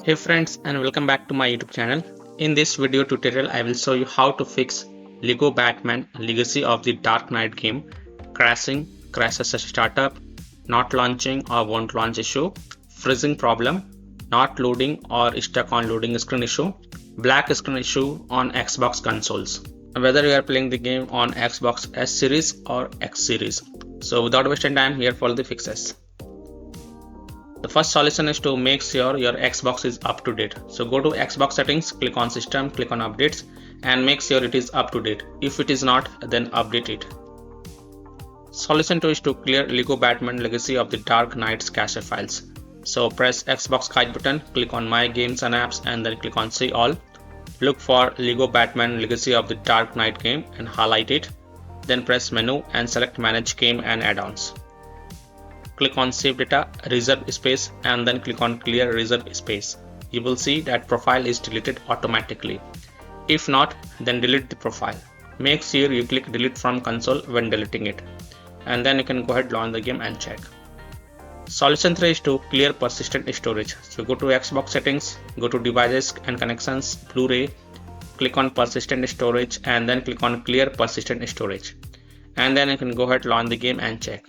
Hey friends, and welcome back to my YouTube channel. In this video tutorial I will show you how to fix Lego Batman Legacy of the Dark Knight game crashing, crashes at startup, not launching or won't launch issue, freezing problem, not loading or stuck on loading screen issue, black screen issue on Xbox consoles. Whether you are playing the game on Xbox S series or X series. So without wasting time, here for the fixes. The first solution is to make sure your Xbox is up to date. So go to Xbox settings, click on system, click on updates and make sure it is up to date. If it is not, then update it. Solution 2 is to clear Lego Batman Legacy of the Dark Knight's cache files. So press Xbox kite button, click on My Games and Apps and then click on See All. Look for Lego Batman Legacy of the Dark Knight game and highlight it. Then press Menu and select Manage Game and Add-ons. Click on Save Data, Reserve Space and then click on Clear Reserve Space. You will see that profile is deleted automatically. If not, then delete the profile. Make sure you click Delete from console when deleting it. And then you can go ahead, launch the game and check. Solution 3 is to clear persistent storage. So go to Xbox settings, go to Devices and Connections, Blu-ray, click on persistent storage and then click on Clear persistent storage. And then you can go ahead, launch the game and check.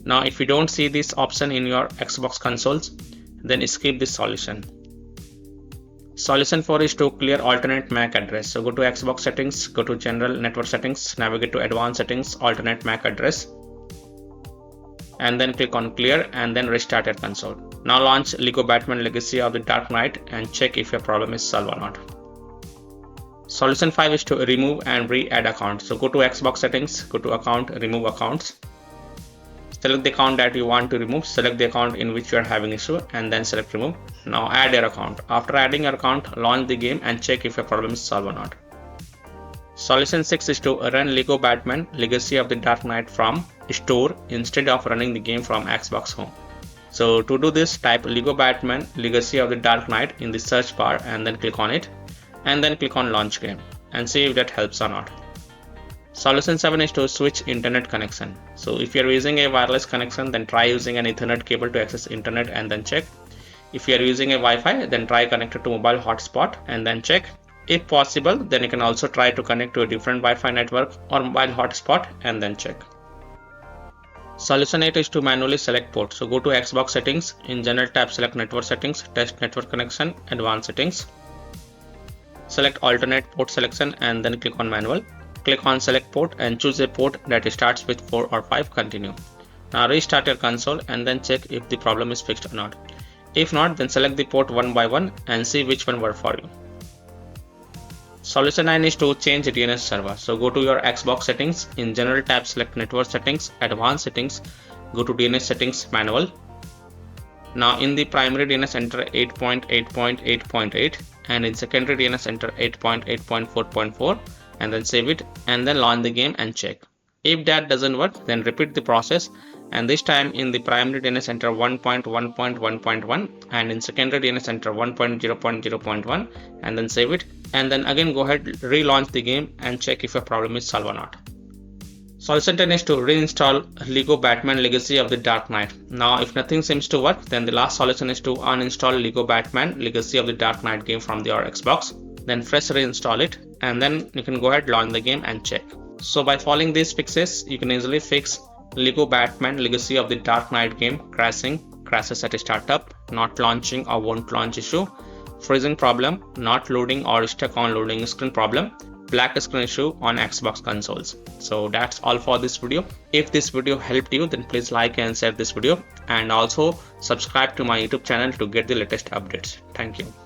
Now if you don't see this option in your Xbox consoles, then skip this solution. Solution 4 is to clear alternate MAC address. So go to Xbox settings, go to General Network Settings, navigate to Advanced Settings, alternate MAC address and then click on Clear and then restart your console. Now launch Lego Batman Legacy of the Dark Knight and check if your problem is solved or not. Solution 5 is to remove and re-add account. So go to Xbox settings, go to Account, Remove Accounts. Select the account that you want to remove, select the account in which you are having issue and then select remove. Now add your account. After adding your account, launch the game and check if your problem is solved or not. Solution 6 is to run Lego Batman Legacy of the Dark Knight from store instead of running the game from Xbox Home. So to do this, type Lego Batman Legacy of the Dark Knight in the search bar and then click on it and then click on launch game and see if that helps or not. Solution 7 is to switch internet connection. So if you are using a wireless connection, then try using an Ethernet cable to access internet and then check. If you are using a Wi-Fi, then try connected to mobile hotspot and then check. If possible, then you can also try to connect to a different Wi-Fi network or mobile hotspot and then check. Solution 8 is to manually select port. So go to Xbox settings, in General tab select Network Settings, Test Network Connection, Advanced Settings. Select alternate port selection and then click on Manual. Click on select port and choose a port that starts with 4 or 5, continue. Now restart your console and then check if the problem is fixed or not. If not, then select the port one by one and see which one worked for you. Solution 9 is to change DNS server. So go to your Xbox settings, in General tab select Network Settings, Advanced Settings, go to DNS Settings Manual. Now in the primary DNS enter 8.8.8.8 and in secondary DNS enter 8.8.4.4 and then save it and then launch the game and check. If that doesn't work, then repeat the process and this time in the primary DNS enter 1.1.1.1 and in secondary DNS enter 1.0.0.1 and then save it and then again go ahead, relaunch the game and check if your problem is solved or not. Solution 10 is to reinstall Lego Batman Legacy of the Dark Knight. Now if nothing seems to work, then the last solution is to uninstall Lego Batman Legacy of the Dark Knight game from your Xbox. Then fresh reinstall it and then you can go ahead, launch the game and check. So by following these fixes, you can easily fix Lego Batman Legacy of the Dark Knight game crashing, crashes at startup, not launching or won't launch issue, freezing problem, not loading or stuck on loading screen problem, black screen issue on Xbox consoles. So that's all for this video. If this video helped you, then please like and share this video and also subscribe to my YouTube channel to get the latest updates. Thank you.